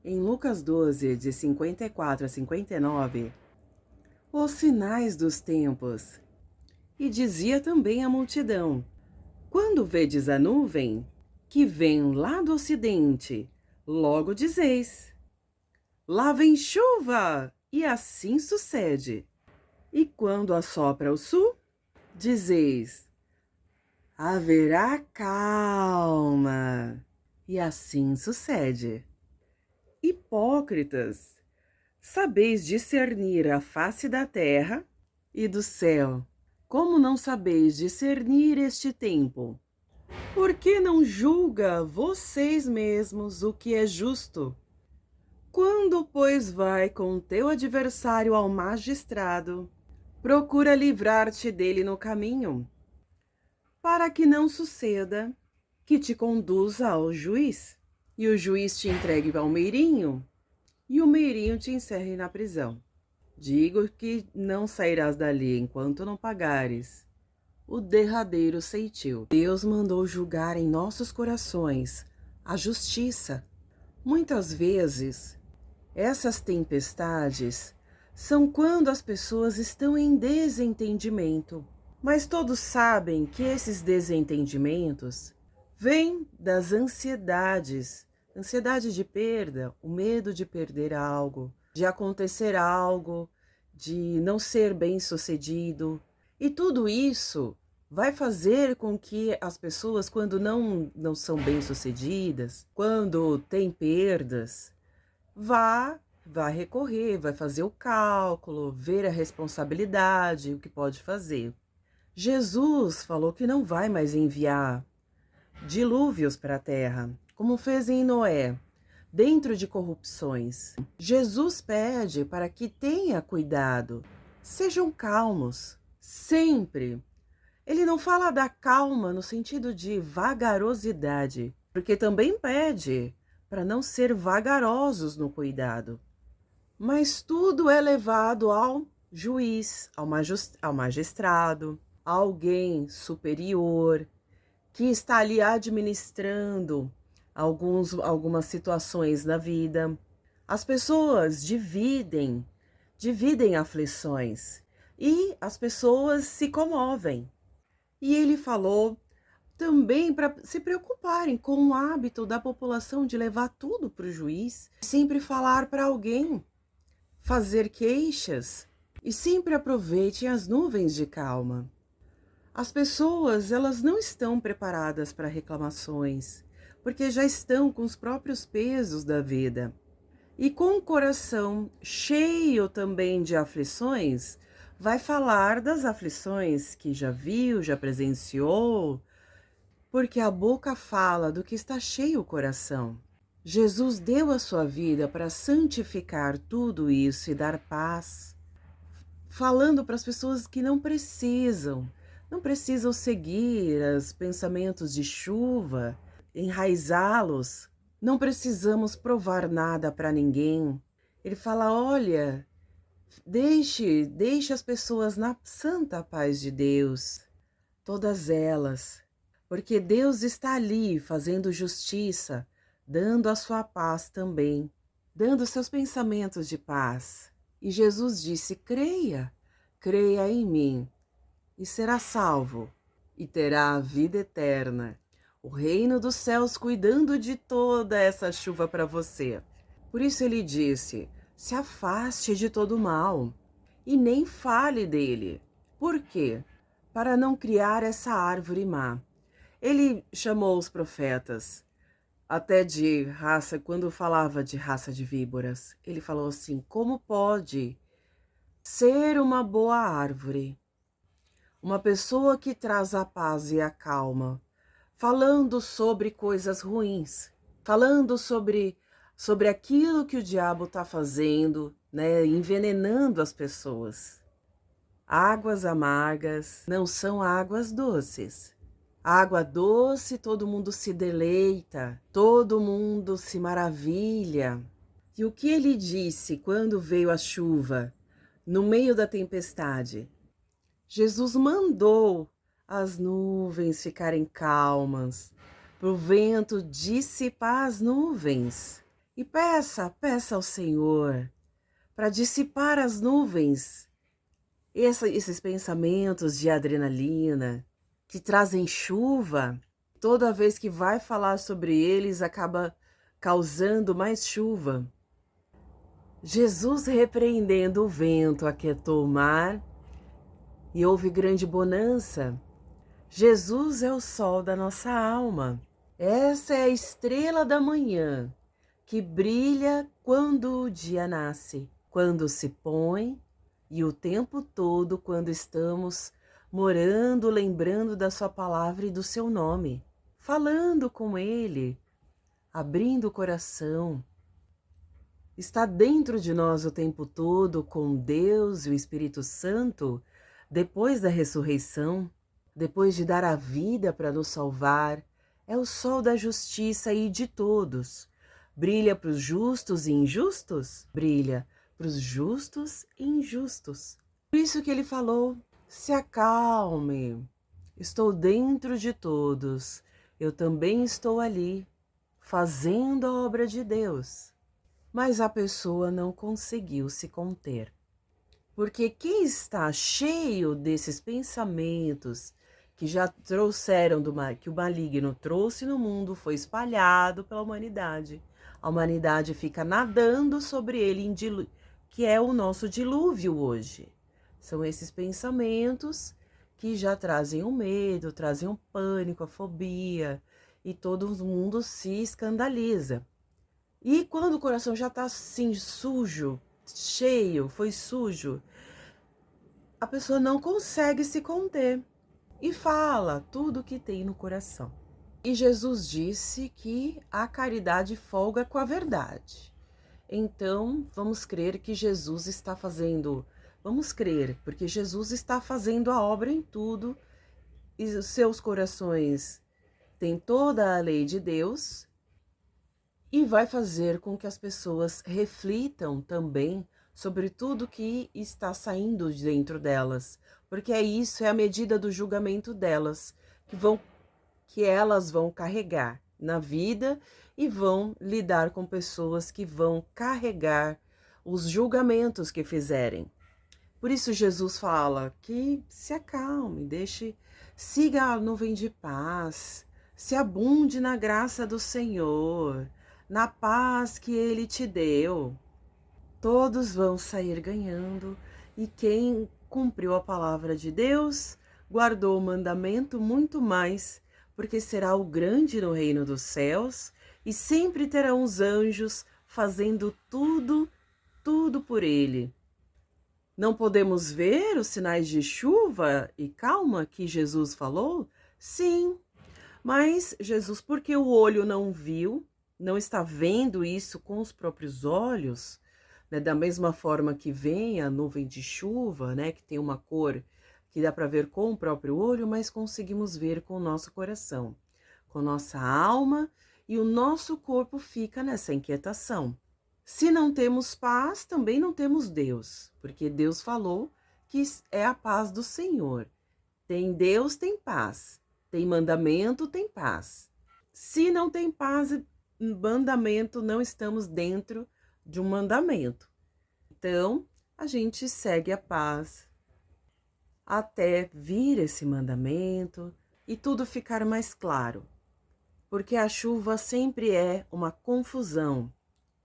Em Lucas 12, de 54 a 59, os sinais dos tempos. E dizia também à multidão: quando vedes a nuvem que vem lá do ocidente, logo dizeis: lá vem chuva, e assim sucede. E quando assopra o sul, dizeis: haverá calma, e assim sucede. Hipócritas, sabeis discernir a face da terra e do céu. Como não sabeis discernir este tempo? Por que não julga vocês mesmos o que é justo? Quando, pois, vai com teu adversário ao magistrado, procura livrar-te dele no caminho, para que não suceda que te conduza ao juiz, e o juiz te entregue ao meirinho, e o meirinho te encerre na prisão. Digo que não sairás dali enquanto não pagares o derradeiro ceitil. Deus mandou julgar em nossos corações a justiça. Muitas vezes, essas tempestades são quando as pessoas estão em desentendimento. Mas todos sabem que esses desentendimentos vêm das ansiedades. Ansiedade de perda, o medo de perder algo, de acontecer algo, de não ser bem-sucedido. E tudo isso vai fazer com que as pessoas, quando não são bem-sucedidas, quando têm perdas, vá recorrer, vai fazer o cálculo, ver a responsabilidade, o que pode fazer. Jesus falou que não vai mais enviar dilúvios para a terra, como fez em Noé, dentro de corrupções. Jesus pede para que tenha cuidado, sejam calmos, sempre. Ele não fala da calma no sentido de vagarosidade, porque também pede para não ser vagarosos no cuidado. Mas tudo é levado ao juiz, ao magistrado, a alguém superior, que está ali administrando algumas situações na vida. As pessoas dividem aflições e as pessoas se comovem. E ele falou também para se preocuparem com o hábito da população de levar tudo para o juiz, sempre falar para alguém, fazer queixas, e sempre aproveitem as nuvens de calma. As pessoas, elas não estão preparadas para reclamações, porque já estão com os próprios pesos da vida. E com o coração cheio também de aflições, vai falar das aflições que já viu, já presenciou, porque a boca fala do que está cheio o coração. Jesus deu a sua vida para santificar tudo isso e dar paz, falando para as pessoas que não precisam seguir os pensamentos de chuva, enraizá-los. Não precisamos provar nada para ninguém. Ele fala, olha, deixe as pessoas na santa paz de Deus, todas elas, porque Deus está ali fazendo justiça, dando a sua paz também, dando seus pensamentos de paz. E Jesus disse, creia em mim, e será salvo, e terá a vida eterna, o reino dos céus cuidando de toda essa chuva para você. Por isso ele disse, se afaste de todo mal, e nem fale dele. Por quê? Para não criar essa árvore má. Ele chamou os profetas, até de raça, quando falava de raça de víboras, ele falou assim, como pode ser uma boa árvore, uma pessoa que traz a paz e a calma, falando sobre coisas ruins, falando sobre aquilo que o diabo está fazendo, né, envenenando as pessoas. Águas amargas não são águas doces. Água doce, todo mundo se deleita, todo mundo se maravilha. E o que ele disse quando veio a chuva, no meio da tempestade? Jesus mandou as nuvens ficarem calmas, para o vento dissipar as nuvens. E peça ao Senhor para dissipar as nuvens, esses pensamentos de adrenalina que trazem chuva. Toda vez que vai falar sobre eles, acaba causando mais chuva. Jesus, repreendendo o vento, aquietou o mar e houve grande bonança. Jesus é o sol da nossa alma. Essa é a estrela da manhã que brilha quando o dia nasce, quando se põe e o tempo todo quando estamos morando, lembrando da sua palavra e do seu nome, falando com ele, abrindo o coração. Está dentro de nós o tempo todo com Deus e o Espírito Santo, depois da ressurreição, depois de dar a vida para nos salvar. É o sol da justiça e de todos. Brilha para os justos e injustos? Brilha para os justos e injustos. Por isso que ele falou: se acalme, estou dentro de todos, eu também estou ali, fazendo a obra de Deus. Mas a pessoa não conseguiu se conter. Porque quem está cheio desses pensamentos que já trouxeram que o maligno trouxe no mundo, foi espalhado pela humanidade. A humanidade fica nadando sobre ele, que é o nosso dilúvio hoje. São esses pensamentos que já trazem o medo, trazem o pânico, a fobia, e todo mundo se escandaliza. E quando o coração já está assim sujo, cheio, foi sujo, a pessoa não consegue se conter e fala tudo o que tem no coração. E Jesus disse que a caridade folga com a verdade. Então, vamos crer que Jesus está fazendo, vamos crer, porque Jesus está fazendo a obra em tudo, e os seus corações têm toda a lei de Deus, e vai fazer com que as pessoas reflitam também sobre tudo que está saindo de dentro delas, porque isso é a medida do julgamento delas, que elas vão carregar na vida e vão lidar com pessoas que vão carregar os julgamentos que fizerem. Por isso Jesus fala que se acalme, siga a nuvem de paz, se abunde na graça do Senhor, na paz que Ele te deu. Todos vão sair ganhando, e quem cumpriu a palavra de Deus, guardou o mandamento muito mais, porque será o grande no reino dos céus, e sempre terão os anjos fazendo tudo por ele. Não podemos ver os sinais de chuva e calma que Jesus falou? Sim, mas Jesus, porque o olho não viu, não está vendo isso com os próprios olhos, né? Da mesma forma que vem a nuvem de chuva, né? Que tem uma cor que dá para ver com o próprio olho, mas conseguimos ver com o nosso coração, com nossa alma, e o nosso corpo fica nessa inquietação. Se não temos paz, também não temos Deus, porque Deus falou que é a paz do Senhor. Tem Deus, tem paz. Tem mandamento, tem paz. Se não tem paz e mandamento, não estamos dentro de um mandamento. Então, a gente segue a paz até vir esse mandamento e tudo ficar mais claro. Porque a chuva sempre é uma confusão.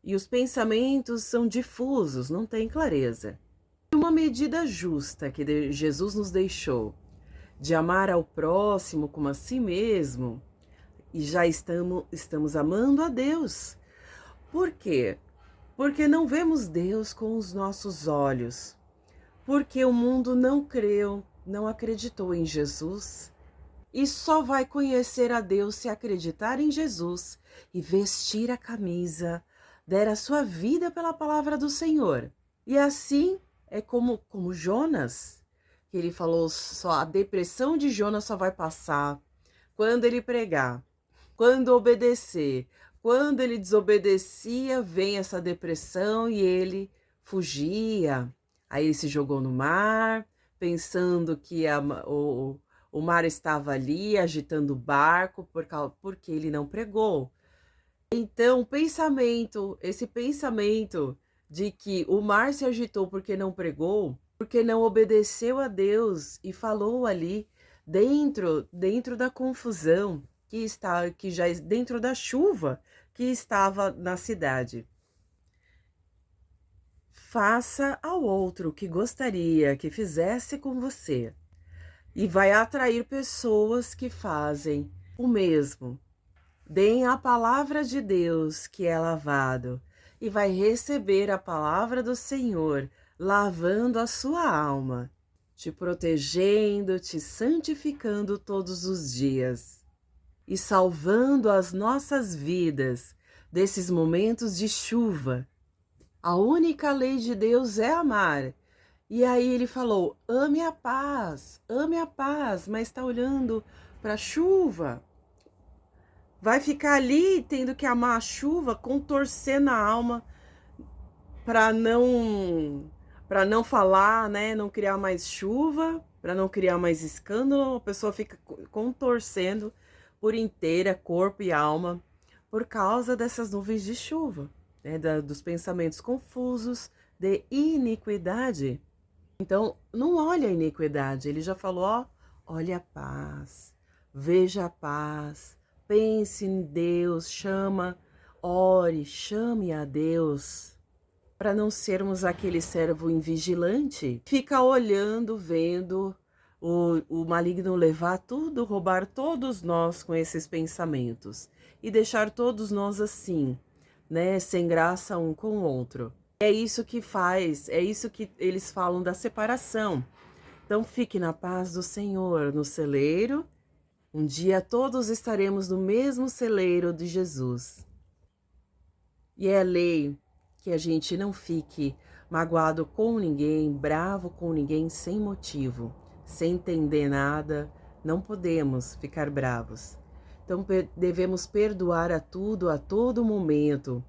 E os pensamentos são difusos, não tem clareza. Uma medida justa que Jesus nos deixou, de amar ao próximo como a si mesmo, e já estamos amando a Deus. Por quê? Porque não vemos Deus com os nossos olhos. Porque o mundo não creu, não acreditou em Jesus. E só vai conhecer a Deus se acreditar em Jesus e vestir a camisa, der a sua vida pela palavra do Senhor. E assim é como Jonas, que ele falou, só a depressão de Jonas só vai passar quando ele pregar, quando obedecer. Quando ele desobedecia, vem essa depressão e ele fugia. Aí ele se jogou no mar, pensando que o mar estava ali, agitando o barco, porque ele não pregou. Então, esse pensamento de que o mar se agitou porque não pregou, porque não obedeceu a Deus e falou ali dentro da confusão que já dentro da chuva que estava na cidade. Faça ao outro o que gostaria que fizesse com você e vai atrair pessoas que fazem o mesmo. Deem a palavra de Deus que é lavado e vai receber a palavra do Senhor, lavando a sua alma, te protegendo, te santificando todos os dias e salvando as nossas vidas desses momentos de chuva. A única lei de Deus é amar. E aí ele falou: ame a paz, mas está olhando para a chuva. Vai ficar ali tendo que amar a chuva, contorcendo a alma para não falar, né, não criar mais chuva, para não criar mais escândalo. A pessoa fica contorcendo por inteira, corpo e alma, por causa dessas nuvens de chuva, né, dos pensamentos confusos de iniquidade. Então, não olha a iniquidade, ele já falou, ó, olha a paz, veja a paz, pense em Deus, ore, chame a Deus, para não sermos aquele servo invigilante, fica olhando, vendo o maligno levar tudo, roubar todos nós com esses pensamentos e deixar todos nós assim, né, sem graça um com o outro. É isso que faz, é isso que eles falam da separação. Então fique na paz do Senhor, no celeiro. Um dia todos estaremos no mesmo celeiro de Jesus. E é lei que a gente não fique magoado com ninguém, bravo com ninguém sem motivo, sem entender nada. Não podemos ficar bravos. Então devemos perdoar a tudo, a todo momento.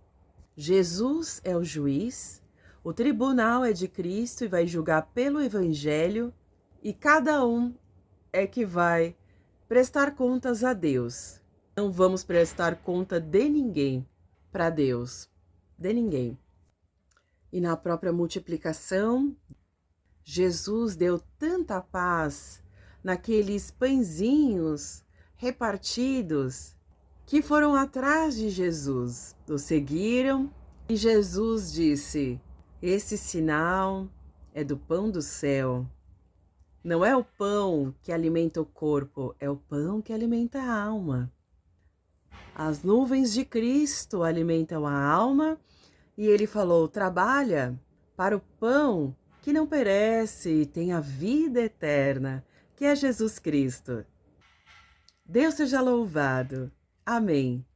Jesus é o juiz, o tribunal é de Cristo e vai julgar pelo Evangelho, e cada um é que vai prestar contas a Deus. Não vamos prestar conta de ninguém para Deus, de ninguém. E na própria multiplicação, Jesus deu tanta paz naqueles pãezinhos repartidos que foram atrás de Jesus, o seguiram, e Jesus disse: esse sinal é do pão do céu. Não é o pão que alimenta o corpo, é o pão que alimenta a alma. As nuvens de Cristo alimentam a alma, e ele falou: trabalha para o pão que não perece e tem a vida eterna, que é Jesus Cristo. Deus seja louvado. Amém.